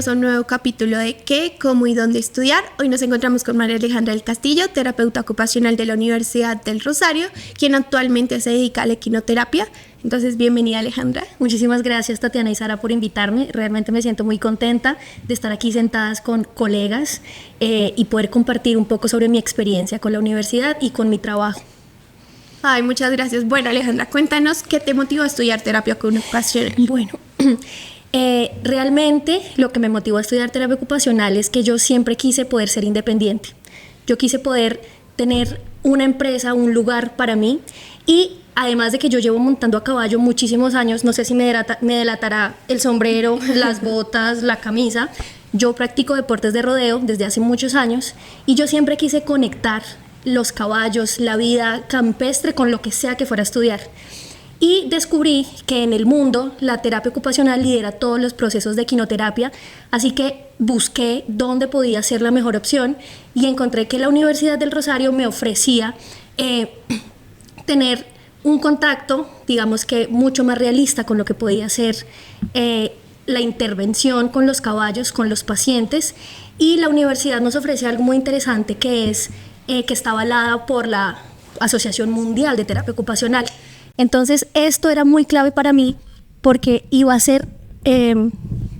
bienvenidos a un nuevo capítulo de ¿Qué, cómo y dónde estudiar? Hoy nos encontramos con María Alejandra del Castillo, terapeuta ocupacional de la Universidad del Rosario, quien actualmente se dedica a la equinoterapia. Entonces, bienvenida, Alejandra. Muchísimas gracias, Tatiana y Sara, por invitarme. Realmente me siento muy contenta de estar aquí sentadas con colegas y poder compartir un poco sobre mi experiencia con la universidad y con mi trabajo. Ay, muchas gracias. Bueno, Alejandra, cuéntanos qué te motivó a estudiar terapia ocupacional. Bueno, realmente lo que me motivó a estudiar terapia ocupacional es que yo siempre quise poder ser independiente. Yo quise poder tener una empresa, un lugar para mí, y además de que yo llevo montando a caballo muchísimos años, no sé si me delatará el sombrero, las botas, la camisa. Yo practico deportes de rodeo desde hace muchos años y yo siempre quise conectar los caballos, la vida campestre con lo que sea que fuera a estudiar. Y descubrí que en el mundo la terapia ocupacional lidera todos los procesos de equinoterapia, así que busqué dónde podía ser la mejor opción y encontré que la Universidad del Rosario me ofrecía tener un contacto, digamos que mucho más realista con lo que podía ser la intervención con los caballos, con los pacientes, y la universidad nos ofrece algo muy interesante que es que está avalada por la Asociación Mundial de Terapia Ocupacional. Entonces esto era muy clave para mí porque iba a ser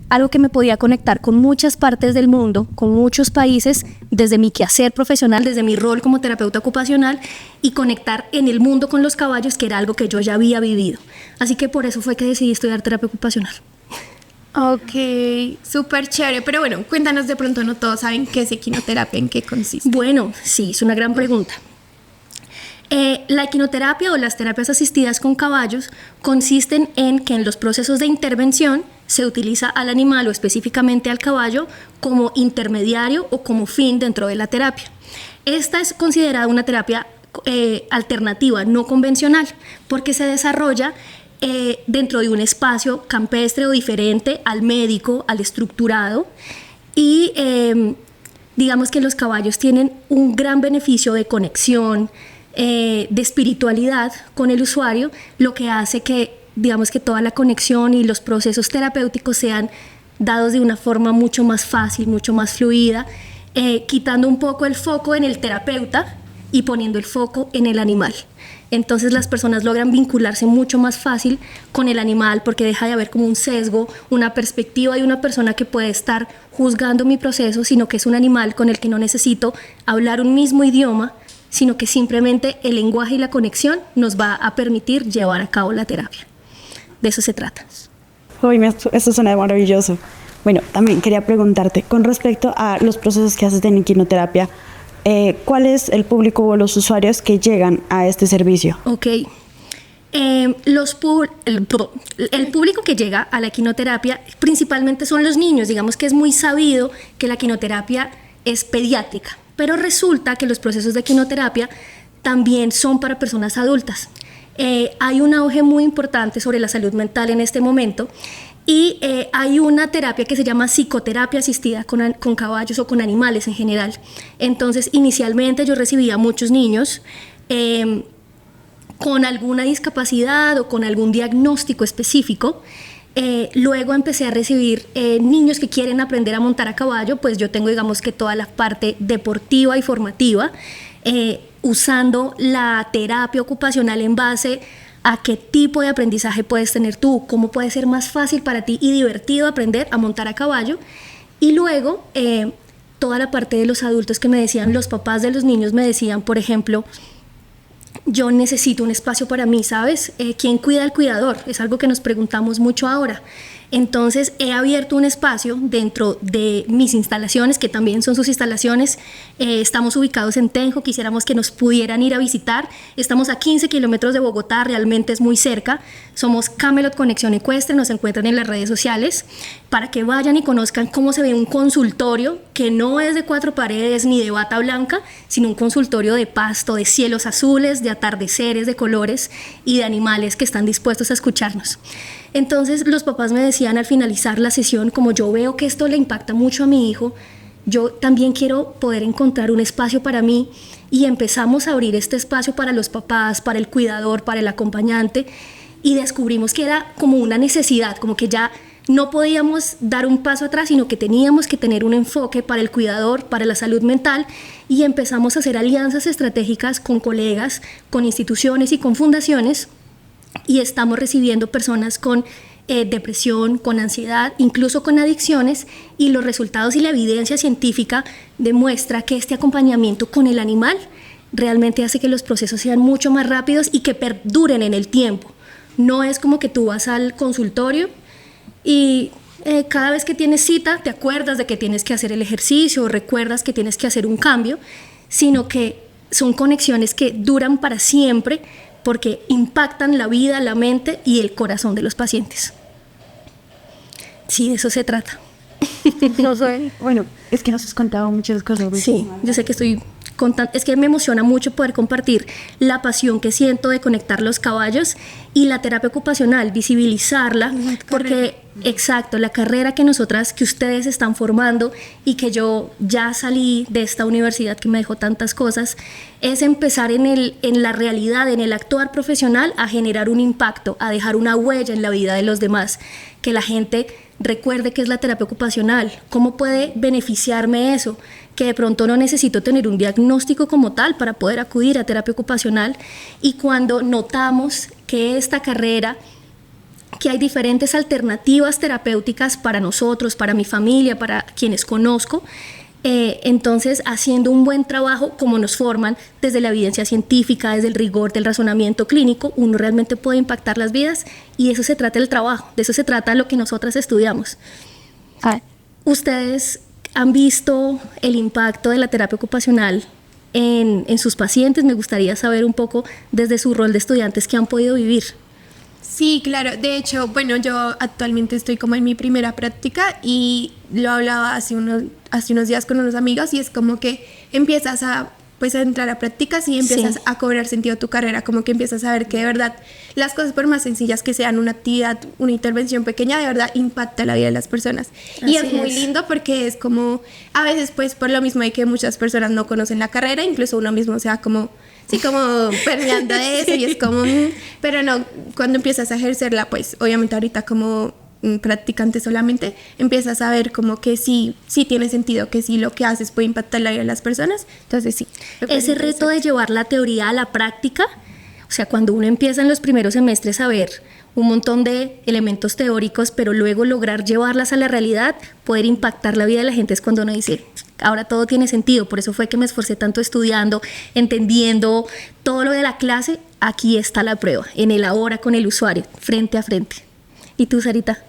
algo que me podía conectar con muchas partes del mundo, con muchos países, desde mi quehacer profesional, desde mi rol como terapeuta ocupacional, y conectar en el mundo con los caballos, que era algo que yo ya había vivido. Así que por eso fue que decidí estudiar terapia ocupacional. Ok, súper chévere, pero bueno, cuéntanos, de pronto no todos saben qué es equinoterapia, en qué consiste. Bueno, sí, es una gran pregunta. La equinoterapia o las terapias asistidas con caballos consisten en que en los procesos de intervención se utiliza al animal o específicamente al caballo como intermediario o como fin dentro de la terapia. Esta es considerada una terapia alternativa, no convencional, porque se desarrolla dentro de un espacio campestre o diferente al médico, al estructurado, y digamos que los caballos tienen un gran beneficio de conexión, de espiritualidad con el usuario, lo que hace que, digamos, que toda la conexión y los procesos terapéuticos sean dados de una forma mucho más fácil, mucho más fluida, quitando un poco el foco en el terapeuta y poniendo el foco en el animal. Entonces las personas logran vincularse mucho más fácil con el animal porque deja de haber como un sesgo, una perspectiva de una persona que puede estar juzgando mi proceso, sino que es un animal con el que no necesito hablar un mismo idioma, sino que simplemente el lenguaje y la conexión nos va a permitir llevar a cabo la terapia. De eso se trata. Uy, esto suena maravilloso. Bueno, también quería preguntarte, con respecto a los procesos que haces de equinoterapia, ¿cuál es el público o los usuarios que llegan a este servicio? Ok. El público que llega a la equinoterapia principalmente son los niños. Digamos que es muy sabido que la equinoterapia es pediátrica, pero resulta que los procesos de equinoterapia también son para personas adultas. Hay un auge muy importante sobre la salud mental en este momento y hay una terapia que se llama psicoterapia asistida con caballos o con animales en general. Entonces, inicialmente yo recibía muchos niños con alguna discapacidad o con algún diagnóstico específico. Luego empecé a recibir niños que quieren aprender a montar a caballo, pues yo tengo, digamos, que toda la parte deportiva y formativa, usando la terapia ocupacional en base a qué tipo de aprendizaje puedes tener tú, cómo puede ser más fácil para ti y divertido aprender a montar a caballo. Y luego toda la parte de los adultos que me decían, los papás de los niños me decían, por ejemplo, yo necesito un espacio para mí, ¿sabes? ¿Quién cuida al cuidador? Es algo que nos preguntamos mucho ahora. Entonces he abierto un espacio dentro de mis instalaciones, que también son sus instalaciones. Estamos ubicados en Tenjo, quisiéramos que nos pudieran ir a visitar. Estamos a 15 kilómetros de Bogotá, realmente es muy cerca. Somos Camelot Conexión Ecuestre, nos encuentran en las redes sociales, para que vayan y conozcan cómo se ve un consultorio que no es de 4 paredes ni de bata blanca, sino un consultorio de pasto, de cielos azules, de atardeceres, de colores y de animales que están dispuestos a escucharnos. Entonces los papás me decían al finalizar la sesión, como yo veo que esto le impacta mucho a mi hijo, yo también quiero poder encontrar un espacio para mí, y empezamos a abrir este espacio para los papás, para el cuidador, para el acompañante, y descubrimos que era como una necesidad, como que ya no podíamos dar un paso atrás, sino que teníamos que tener un enfoque para el cuidador, para la salud mental, y empezamos a hacer alianzas estratégicas con colegas, con instituciones y con fundaciones, y estamos recibiendo personas con depresión, con ansiedad, incluso con adicciones, y los resultados y la evidencia científica demuestra que este acompañamiento con el animal realmente hace que los procesos sean mucho más rápidos y que perduren en el tiempo. No es como que tú vas al consultorio y cada vez que tienes cita te acuerdas de que tienes que hacer el ejercicio o recuerdas que tienes que hacer un cambio, sino que son conexiones que duran para siempre porque impactan la vida, la mente y el corazón de los pacientes. Sí, de eso se trata. No sé. Bueno, es que nos has contado muchas cosas. Sí, yo sé que estoy contando, es que me emociona mucho poder compartir la pasión que siento de conectar los caballos y la terapia ocupacional, visibilizarla, porque, exacto, la carrera que ustedes están formando y que yo ya salí de esta universidad que me dejó tantas cosas, es empezar en la realidad, en el actuar profesional, a generar un impacto, a dejar una huella en la vida de los demás, que la gente recuerde qué es la terapia ocupacional, cómo puede beneficiarme eso, que de pronto no necesito tener un diagnóstico como tal para poder acudir a terapia ocupacional. Y cuando notamos que esta carrera, que hay diferentes alternativas terapéuticas para nosotros, para mi familia, para quienes conozco, entonces haciendo un buen trabajo como nos forman desde la evidencia científica, desde el rigor del razonamiento clínico, uno realmente puede impactar las vidas, y de eso se trata el trabajo, de eso se trata lo que nosotras estudiamos. ¿Ustedes han visto el impacto de la terapia ocupacional en sus pacientes? Me gustaría saber un poco desde su rol de estudiantes qué han podido vivir. Sí, claro. De hecho, bueno, yo actualmente estoy como en mi primera práctica y lo hablaba hace unos días con unos amigos, y es como que empiezas a entrar a prácticas y empiezas a cobrar sentido a tu carrera, como que empiezas a ver que de verdad las cosas, por más sencillas que sean, una actividad, una intervención pequeña, de verdad impacta la vida de las personas. Y es muy lindo porque es como, a veces pues por lo mismo de que muchas personas no conocen la carrera, incluso uno mismo se va como permeando de eso, y es como, pero no, cuando empiezas a ejercerla, pues obviamente ahorita como practicante solamente, empiezas a ver como que sí tiene sentido, que sí lo que haces puede impactar la vida de las personas. Entonces sí. Ese reto de llevar la teoría a la práctica, o sea, cuando uno empieza en los primeros semestres a ver un montón de elementos teóricos, pero luego lograr llevarlas a la realidad, poder impactar la vida de la gente, es cuando uno dice, ahora todo tiene sentido. Por eso fue que me esforcé tanto estudiando, entendiendo todo lo de la clase. Aquí está la prueba, en el ahora con el usuario, frente a frente. ¿Y tú, Sarita?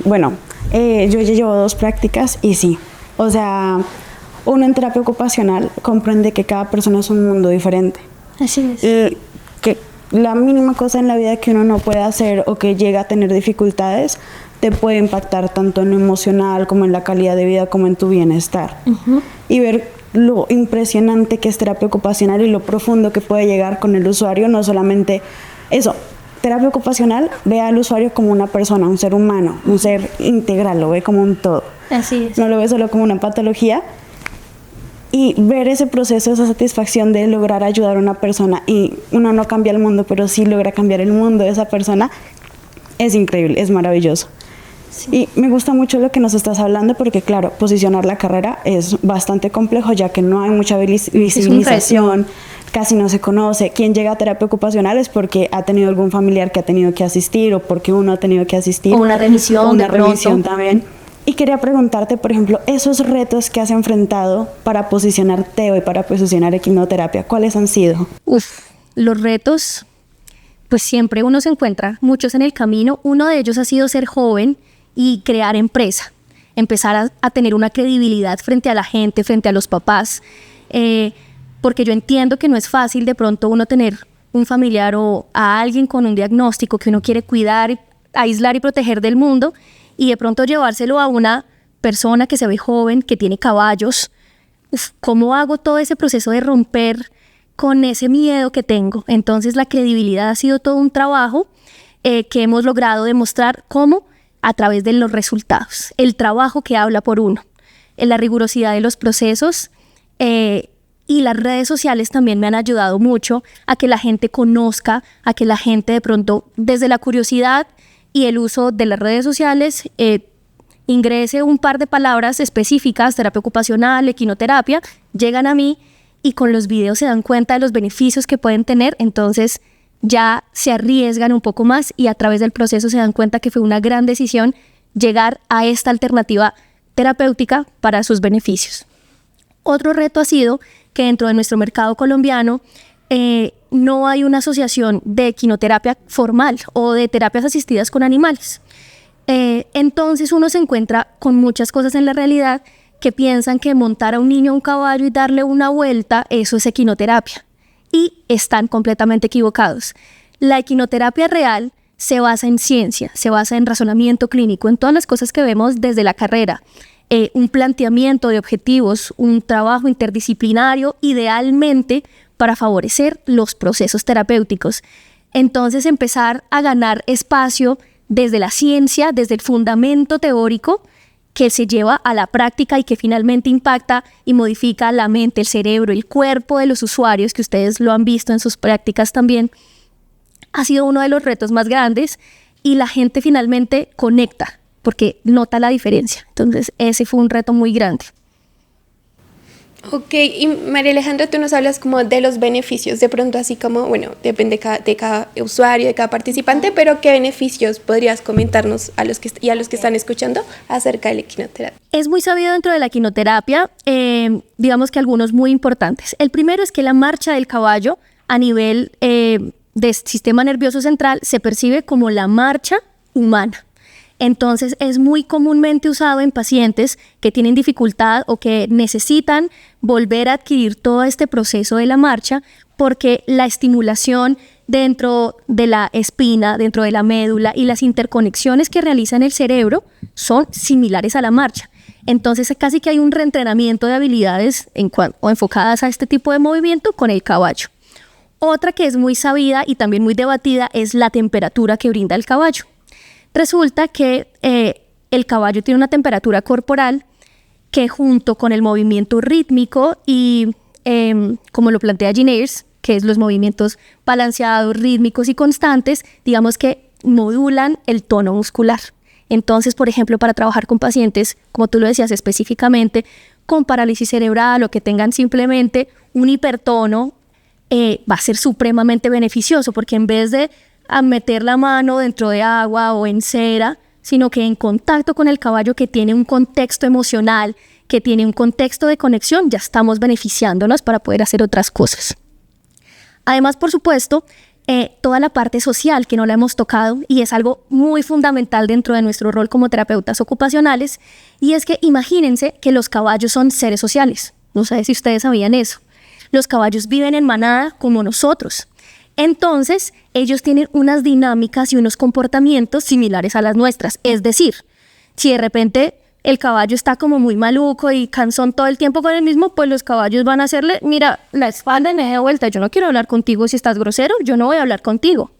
Bueno, yo ya llevo 2 prácticas y sí, o sea, uno en terapia ocupacional comprende que cada persona es un mundo diferente. Así es. Que la mínima cosa en la vida que uno no puede hacer o que llega a tener dificultades te puede impactar tanto en lo emocional como en la calidad de vida como en tu bienestar. Y ver lo impresionante que es terapia ocupacional y lo profundo que puede llegar con el usuario, no solamente eso. Terapia ocupacional ve al usuario como una persona, un ser humano, un ser integral, lo ve como un todo. Así es. No lo ve solo como una patología. Y ver ese proceso, esa satisfacción de lograr ayudar a una persona, y uno no cambia el mundo, pero sí logra cambiar el mundo de esa persona, es increíble, es maravilloso. Sí. Y me gusta mucho lo que nos estás hablando, porque claro, posicionar la carrera es bastante complejo, ya que no hay mucha visibilización, casi no se conoce. Quien llega a terapia ocupacional es porque ha tenido algún familiar que ha tenido que asistir, o porque uno ha tenido que asistir. O una remisión. O una remisión también. Y quería preguntarte, por ejemplo, esos retos que has enfrentado para posicionar TEO y para posicionar equinoterapia, ¿cuáles han sido? Los retos, pues siempre uno se encuentra muchos en el camino. Uno de ellos ha sido ser joven y crear empresa, empezar a tener una credibilidad frente a la gente, frente a los papás, porque yo entiendo que no es fácil de pronto uno tener un familiar o a alguien con un diagnóstico que uno quiere cuidar, aislar y proteger del mundo, y de pronto llevárselo a una persona que se ve joven, que tiene caballos. ¿Cómo hago todo ese proceso de romper con ese miedo que tengo? Entonces la credibilidad ha sido todo un trabajo que hemos logrado demostrar cómo a través de los resultados, el trabajo que habla por uno, en la rigurosidad de los procesos, y las redes sociales también me han ayudado mucho a que la gente conozca, a que la gente de pronto desde la curiosidad y el uso de las redes sociales, ingrese un par de palabras específicas, terapia ocupacional, equinoterapia, llegan a mí y con los videos se dan cuenta de los beneficios que pueden tener, entonces ya se arriesgan un poco más y a través del proceso se dan cuenta que fue una gran decisión llegar a esta alternativa terapéutica para sus beneficios. Otro reto ha sido que dentro de nuestro mercado colombiano no hay una asociación de equinoterapia formal o de terapias asistidas con animales. Entonces uno se encuentra con muchas cosas en la realidad que piensan que montar a un niño a un caballo y darle una vuelta, eso es equinoterapia. Y están completamente equivocados. La equinoterapia real se basa en ciencia, se basa en razonamiento clínico, en todas las cosas que vemos desde la carrera. Un planteamiento de objetivos, un trabajo interdisciplinario, idealmente para favorecer los procesos terapéuticos. Entonces empezar a ganar espacio desde la ciencia, desde el fundamento teórico que se lleva a la práctica y que finalmente impacta y modifica la mente, el cerebro, el cuerpo de los usuarios, que ustedes lo han visto en sus prácticas también, ha sido uno de los retos más grandes y la gente finalmente conecta porque nota la diferencia. Entonces ese fue un reto muy grande. Ok, y María Alejandra, tú nos hablas como de los beneficios, de pronto así como, bueno, depende de cada usuario, de cada participante, pero ¿qué beneficios podrías comentarnos a los que están escuchando acerca de la equinoterapia? Es muy sabido dentro de la equinoterapia, digamos que algunos muy importantes. El primero es que la marcha del caballo a nivel del sistema nervioso central se percibe como la marcha humana. Entonces es muy comúnmente usado en pacientes que tienen dificultad o que necesitan volver a adquirir todo este proceso de la marcha porque la estimulación dentro de la espina, dentro de la médula y las interconexiones que realiza en el cerebro son similares a la marcha. Entonces casi que hay un reentrenamiento de habilidades o enfocadas a este tipo de movimiento con el caballo. Otra que es muy sabida y también muy debatida es la temperatura que brinda el caballo. Resulta que el caballo tiene una temperatura corporal que junto con el movimiento rítmico y como lo plantea Gineers, que es los movimientos balanceados, rítmicos y constantes, digamos que modulan el tono muscular. Entonces, por ejemplo, para trabajar con pacientes, como tú lo decías específicamente, con parálisis cerebral o que tengan simplemente un hipertono, va a ser supremamente beneficioso porque en vez de a meter la mano dentro de agua o en cera, sino que en contacto con el caballo que tiene un contexto emocional, que tiene un contexto de conexión, ya estamos beneficiándonos para poder hacer otras cosas. Además, por supuesto, toda la parte social que no la hemos tocado y es algo muy fundamental dentro de nuestro rol como terapeutas ocupacionales, y es que imagínense que los caballos son seres sociales. No sé si ustedes sabían eso. Los caballos viven en manada como nosotros. Entonces, ellos tienen unas dinámicas y unos comportamientos similares a las nuestras. Es decir, si de repente el caballo está como muy maluco y cansón todo el tiempo con el mismo, pues los caballos van a hacerle, mira, la espalda y me de vuelta, yo no quiero hablar contigo si estás grosero, yo no voy a hablar contigo.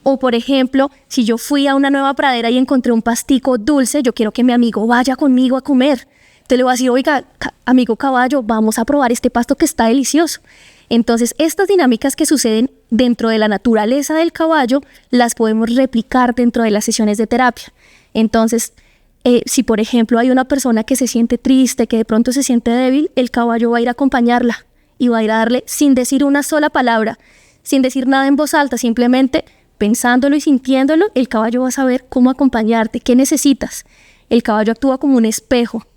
O por ejemplo, si yo fui a una nueva pradera y encontré un pastico dulce, yo quiero que mi amigo vaya conmigo a comer. Entonces le voy a decir, oiga, amigo caballo, vamos a probar este pasto que está delicioso. Entonces, estas dinámicas que suceden dentro de la naturaleza del caballo las podemos replicar dentro de las sesiones de terapia. Entonces, si por ejemplo hay una persona que se siente triste, que de pronto se siente débil, el caballo va a ir a acompañarla y va a ir a darle sin decir una sola palabra, sin decir nada en voz alta, simplemente pensándolo y sintiéndolo, el caballo va a saber cómo acompañarte, qué necesitas. El caballo actúa como un espejo,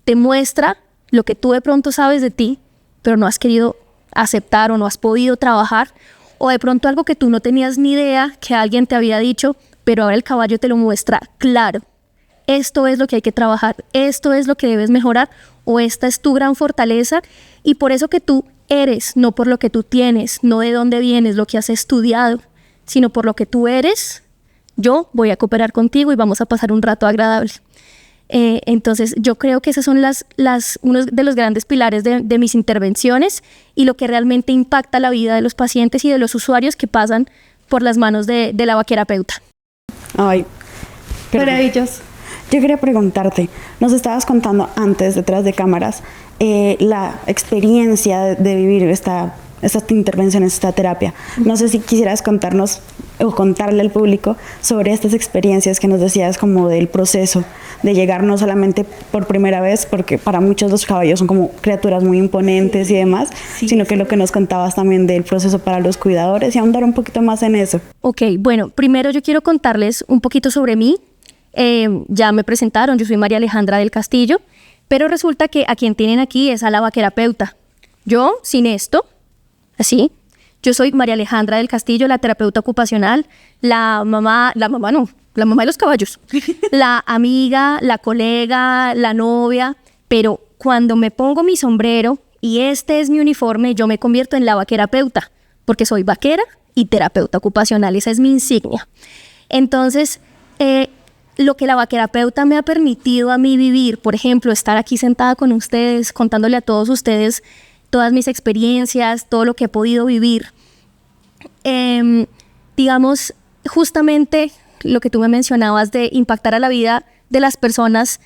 te muestra lo que tú de pronto sabes de ti, pero no has querido aceptar o no has podido trabajar, o de pronto algo que tú no tenías ni idea que alguien te había dicho, pero ahora el caballo te lo muestra claro. Esto es lo que hay que trabajar, esto es lo que debes mejorar, o esta es tu gran fortaleza, y por eso que tú eres, no por lo que tú tienes, no de dónde vienes, lo que has estudiado, sino por lo que tú eres, yo voy a cooperar contigo y vamos a pasar un rato agradable. Entonces yo creo que esos son uno de los grandes pilares de mis intervenciones y lo que realmente impacta la vida de los pacientes y de los usuarios que pasan por las manos de la vaquerapeuta. Ay, maravilloso. Yo quería preguntarte, nos estabas contando antes, detrás de cámaras, la experiencia de vivir esta estas intervenciones, esta terapia. No sé si quisieras contarnos o contarle al público sobre estas experiencias que nos decías como del proceso de llegar no solamente por primera vez, porque para muchos los caballos son como criaturas muy imponentes y demás, sino que lo que nos contabas también del proceso para los cuidadores y ahondar un poquito más en eso. Ok, bueno, primero yo quiero contarles un poquito sobre mí. Ya me presentaron, yo soy María Alejandra del Castillo, pero resulta que a quien tienen aquí es a la vaquerapeuta. Yo, sin esto, así, yo soy María Alejandra del Castillo, la terapeuta ocupacional, la mamá de los caballos, la amiga, la colega, la novia, pero cuando me pongo mi sombrero y este es mi uniforme, yo me convierto en la vaquerapeuta, porque soy vaquera y terapeuta ocupacional, esa es mi insignia. Entonces, lo que la vaquerapeuta me ha permitido a mí vivir, por ejemplo, estar aquí sentada con ustedes, contándole a todos ustedes todas mis experiencias, todo lo que he podido vivir. Digamos, justamente lo que tú me mencionabas de impactar a la vida de las personas.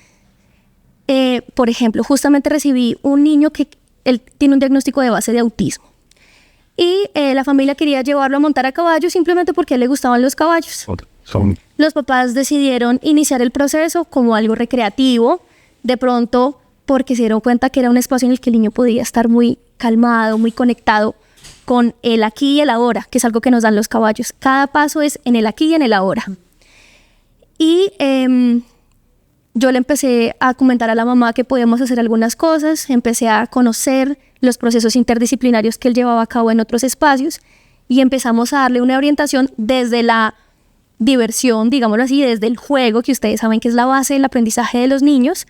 Por ejemplo, justamente recibí un niño que él tiene un diagnóstico de base de autismo. Y la familia quería llevarlo a montar a caballo simplemente porque a él le gustaban los caballos. Los papás decidieron iniciar el proceso como algo recreativo, de pronto porque se dieron cuenta que era un espacio en el que el niño podía estar muy calmado, muy conectado con el aquí y el ahora, que es algo que nos dan los caballos. Cada paso es en el aquí y en el ahora. Y yo le empecé a comentar a la mamá que podíamos hacer algunas cosas, empecé a conocer los procesos interdisciplinarios que él llevaba a cabo en otros espacios y empezamos a darle una orientación desde la diversión, digámoslo así, desde el juego, que ustedes saben que es la base del aprendizaje de los niños,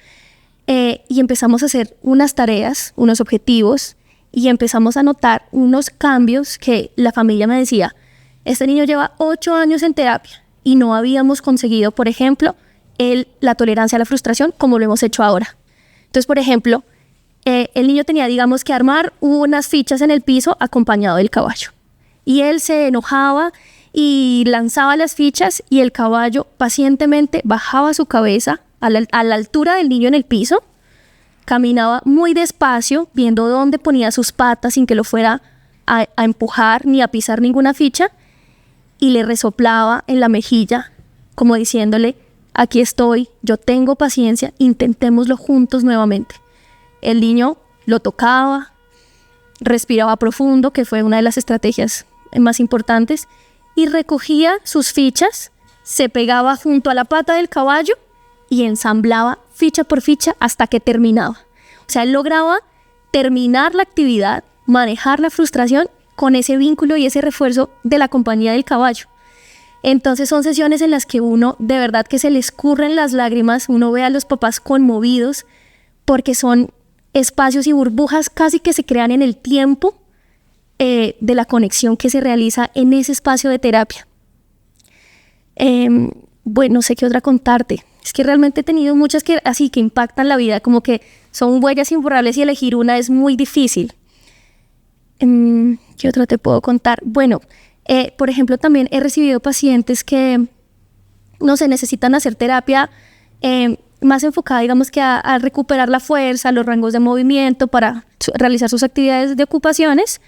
y empezamos a hacer unas tareas, unos objetivos, y empezamos a notar unos cambios que la familia me decía, este niño lleva 8 años en terapia y no habíamos conseguido, por ejemplo, la tolerancia a la frustración como lo hemos hecho ahora. Entonces, por ejemplo, el niño tenía, digamos, que armar unas fichas en el piso acompañado del caballo, y él se enojaba y lanzaba las fichas y el caballo pacientemente bajaba su cabeza a la altura del niño en el piso, caminaba muy despacio viendo dónde ponía sus patas sin que lo fuera a empujar ni a pisar ninguna ficha, y le resoplaba en la mejilla como diciéndole, aquí estoy, yo tengo paciencia, intentémoslo juntos nuevamente. El niño lo tocaba, respiraba profundo, que fue una de las estrategias más importantes, y recogía sus fichas, se pegaba junto a la pata del caballo y ensamblaba ficha por ficha hasta que terminaba. O sea, él lograba terminar la actividad, manejar la frustración con ese vínculo y ese refuerzo de la compañía del caballo. Entonces son sesiones en las que uno, de verdad que se le escurren las lágrimas, uno ve a los papás conmovidos porque son espacios y burbujas casi que se crean en el tiempo de la conexión que se realiza en ese espacio de terapia. Bueno, no sé qué otra contarte. Es que realmente he tenido muchas que así que impactan la vida, como que son huellas imborrables y elegir una es muy difícil. ¿Qué otra te puedo contar? Bueno, por ejemplo, también he recibido pacientes que, no sé, necesitan hacer terapia más enfocada, digamos, que a recuperar la fuerza, los rangos de movimiento para realizar sus actividades de ocupaciones.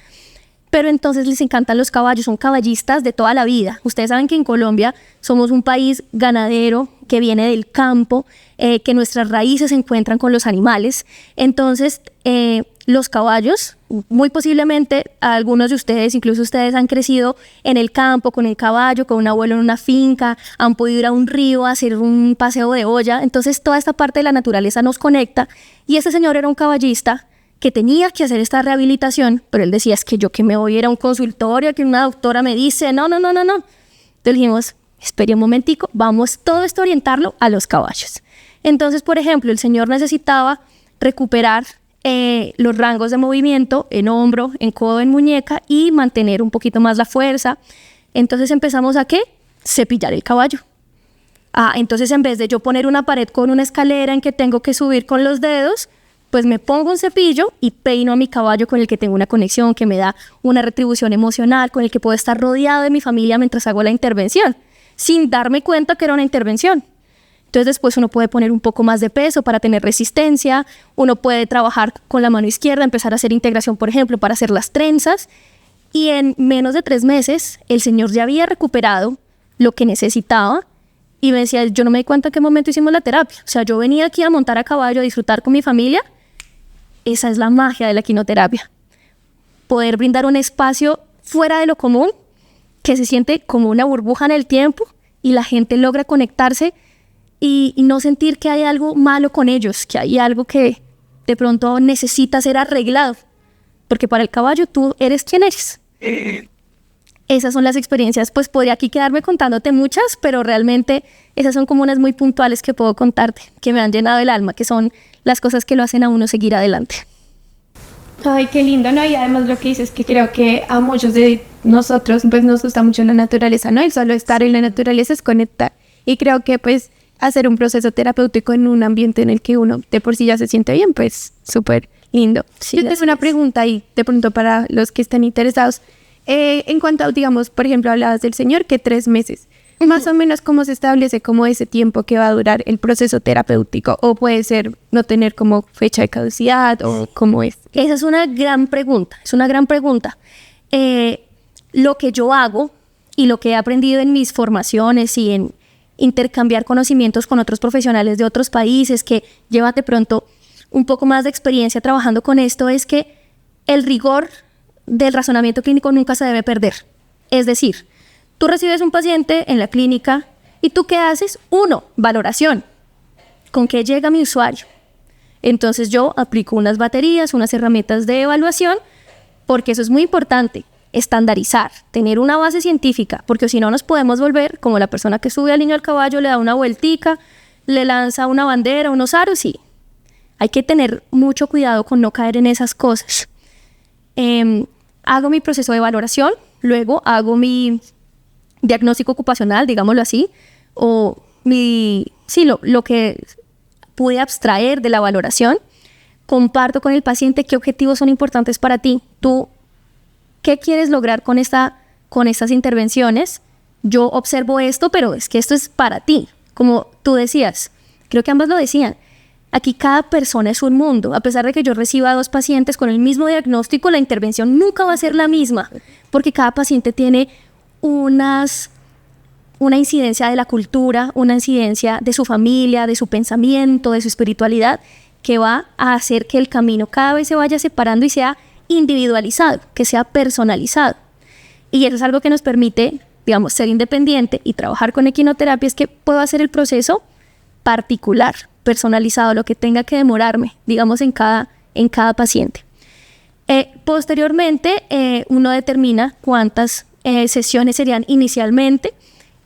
Pero entonces les encantan los caballos, son caballistas de toda la vida. Ustedes saben que en Colombia somos un país ganadero, que viene del campo, que nuestras raíces se encuentran con los animales. Entonces, los caballos, muy posiblemente algunos de ustedes, incluso ustedes han crecido en el campo, con el caballo, con un abuelo en una finca, han podido ir a un río a hacer un paseo de olla. Entonces, toda esta parte de la naturaleza nos conecta. Y este señor era un caballista que tenía que hacer esta rehabilitación, pero él decía, es que yo que me voy a ir a un consultorio, que una doctora me dice, no. Entonces dijimos, espere un momentico, vamos todo esto a orientarlo a los caballos. Entonces, por ejemplo, el señor necesitaba recuperar los rangos de movimiento en hombro, en codo, en muñeca y mantener un poquito más la fuerza. Entonces empezamos a ¿qué? Cepillar el caballo. Entonces en vez de yo poner una pared con una escalera en que tengo que subir con los dedos, pues me pongo un cepillo y peino a mi caballo con el que tengo una conexión, que me da una retribución emocional, con el que puedo estar rodeado de mi familia mientras hago la intervención, sin darme cuenta que era una intervención. Entonces después uno puede poner un poco más de peso para tener resistencia, uno puede trabajar con la mano izquierda, empezar a hacer integración, por ejemplo, para hacer las trenzas, Y en menos de 3 meses, el señor ya había recuperado lo que necesitaba y me decía, yo no me di cuenta en qué momento hicimos la terapia. O sea, yo venía aquí a montar a caballo, a disfrutar con mi familia. Esa es la magia de la equinoterapia. Poder brindar un espacio fuera de lo común, que se siente como una burbuja en el tiempo y la gente logra conectarse y no sentir que hay algo malo con ellos, que hay algo que de pronto necesita ser arreglado. Porque para el caballo tú eres quien eres. Esas son las experiencias, pues podría aquí quedarme contándote muchas, pero realmente esas son como unas muy puntuales que puedo contarte, que me han llenado el alma, que son las cosas que lo hacen a uno seguir adelante. Ay, qué lindo, ¿no? Y además lo que dices, que creo que a muchos de nosotros pues nos gusta mucho la naturaleza, ¿no? El solo estar en la naturaleza es conectar. Y creo que pues hacer un proceso terapéutico en un ambiente en el que uno de por sí ya se siente bien, pues súper lindo. Sí, yo tengo una pregunta ahí de pronto para los que estén interesados. En cuanto a, digamos, por ejemplo, hablabas del señor que 3 meses. Más o menos, ¿cómo se establece como ese tiempo que va a durar el proceso terapéutico? ¿O puede ser no tener como fecha de caducidad o cómo es? Esa es una gran pregunta, Lo que yo hago y lo que he aprendido en mis formaciones y en intercambiar conocimientos con otros profesionales de otros países que llevan de pronto un poco más de experiencia trabajando con esto es que el rigor del razonamiento clínico nunca se debe perder. Es decir, tú recibes un paciente en la clínica y ¿tú qué haces? 1, valoración. ¿Con qué llega mi usuario? Entonces yo aplico unas baterías, unas herramientas de evaluación, porque eso es muy importante, estandarizar, tener una base científica, porque si no nos podemos volver como la persona que sube al niño al caballo, le da una vueltica, le lanza una bandera, unos aros y hay que tener mucho cuidado con no caer en esas cosas. Hago mi proceso de valoración, luego hago mi diagnóstico ocupacional, digámoslo así, o lo que pude abstraer de la valoración, comparto con el paciente qué objetivos son importantes para ti, tú, qué quieres lograr con estas intervenciones, yo observo esto, pero es que esto es para ti, como tú decías, creo que ambas lo decían, aquí cada persona es un mundo, a pesar de que yo reciba 2 pacientes con el mismo diagnóstico, la intervención nunca va a ser la misma, porque cada paciente tiene una incidencia de la cultura, una incidencia de su familia, de su pensamiento, de su espiritualidad, que va a hacer que el camino cada vez se vaya separando y sea individualizado, que sea personalizado. Y eso es algo que nos permite, digamos, ser independiente y trabajar con equinoterapia, es que puedo hacer el proceso particular, personalizado, lo que tenga que demorarme, digamos, en cada paciente. Posteriormente, uno determina cuántas sesiones serían inicialmente.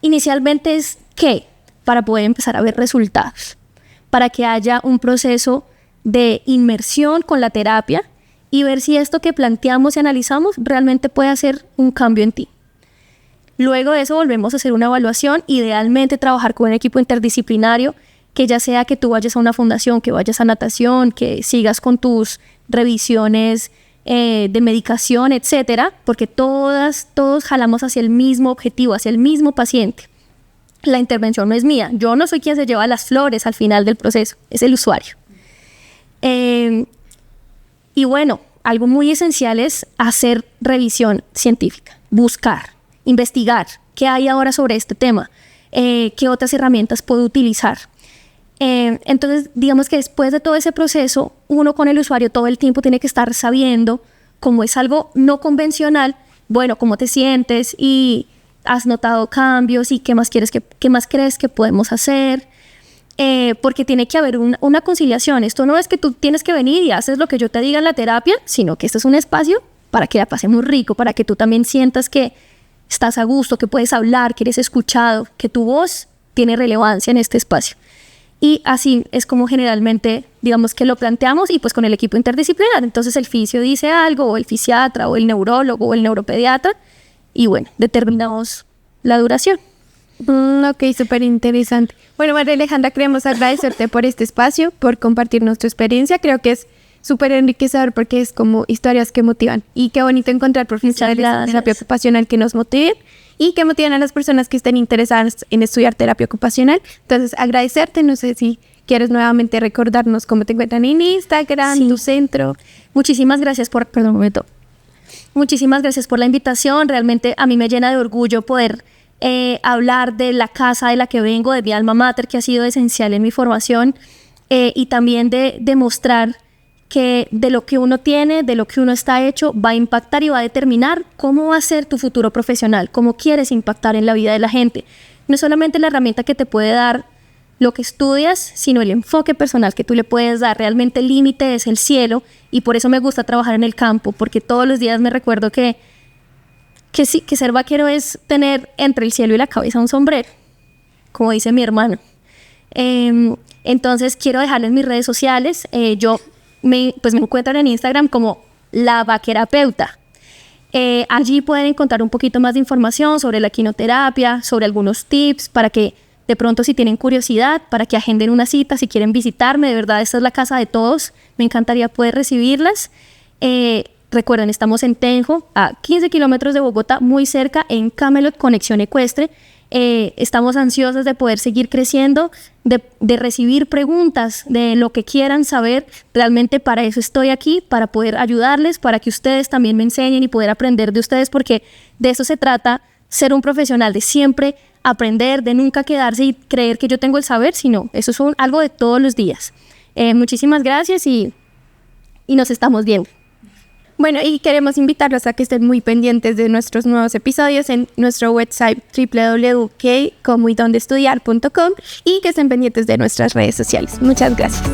Inicialmente es ¿qué? Para poder empezar a ver resultados, para que haya un proceso de inmersión con la terapia y ver si esto que planteamos y analizamos realmente puede hacer un cambio en ti. Luego de eso volvemos a hacer una evaluación, idealmente trabajar con un equipo interdisciplinario, que ya sea que tú vayas a una fundación, que vayas a natación, que sigas con tus revisiones de medicación, etcétera, porque todos jalamos hacia el mismo objetivo, hacia el mismo paciente. La intervención no es mía, yo no soy quien se lleva las flores al final del proceso, es el usuario. Y bueno, algo muy esencial es hacer revisión científica, buscar, investigar qué hay ahora sobre este tema, qué otras herramientas puedo utilizar. Entonces, digamos que después de todo ese proceso, uno con el usuario todo el tiempo tiene que estar sabiendo, como es algo no convencional, bueno, cómo te sientes y has notado cambios y qué más crees que podemos hacer, porque tiene que haber una conciliación. Esto no es que tú tienes que venir y haces lo que yo te diga en la terapia, sino que esto es un espacio para que la pasemos rico, para que tú también sientas que estás a gusto, que puedes hablar, que eres escuchado, que tu voz tiene relevancia en este espacio. Y así es como generalmente, digamos, que lo planteamos y pues con el equipo interdisciplinar. Entonces el fisio dice algo, o el fisiatra, o el neurólogo, o el neuropediatra, y bueno, determinamos la duración. Ok, súper interesante. Bueno, María Alejandra, queremos agradecerte por este espacio, por compartirnos tu experiencia. Creo que es súper enriquecedor porque es como historias que motivan. Y qué bonito encontrar profesionales de terapia ocupacional que nos motiven y que motiven a las personas que estén interesadas en estudiar terapia ocupacional. Entonces, agradecerte. No sé si quieres nuevamente recordarnos cómo te encuentran en Instagram, tu centro. Muchísimas gracias Muchísimas gracias por la invitación. Realmente a mí me llena de orgullo poder hablar de la casa de la que vengo, de mi alma mater, que ha sido esencial en mi formación, y también de demostrar que de lo que uno tiene, de lo que uno está hecho, va a impactar y va a determinar cómo va a ser tu futuro profesional, cómo quieres impactar en la vida de la gente. No solamente la herramienta que te puede dar lo que estudias, sino el enfoque personal que tú le puedes dar. Realmente el límite es el cielo, y por eso me gusta trabajar en el campo, porque todos los días me recuerdo que sí, que ser vaquero es tener entre el cielo y la cabeza un sombrero, como dice mi hermano. Entonces quiero dejarles mis redes sociales. Me encuentran en Instagram como La Vaquerapeuta. Allí pueden encontrar un poquito más de información sobre la equinoterapia, sobre algunos tips para que de pronto, si tienen curiosidad, para que agenden una cita, si quieren visitarme. De verdad, esta es la casa de todos. Me encantaría poder recibirlas. Recuerden, estamos en Tenjo, a 15 kilómetros de Bogotá, muy cerca, en Camelot, Conexión Ecuestre. Estamos ansiosos de poder seguir creciendo, de recibir preguntas, de lo que quieran saber. Realmente para eso estoy aquí, para poder ayudarles, para que ustedes también me enseñen y poder aprender de ustedes, porque de eso se trata ser un profesional, de siempre aprender, de nunca quedarse y creer que yo tengo el saber, sino eso es algo de todos los días. Muchísimas gracias y nos estamos viendo. Bueno, y queremos invitarlos a que estén muy pendientes de nuestros nuevos episodios en nuestro website www.comoydondeestudiar.com y que estén pendientes de nuestras redes sociales. Muchas gracias.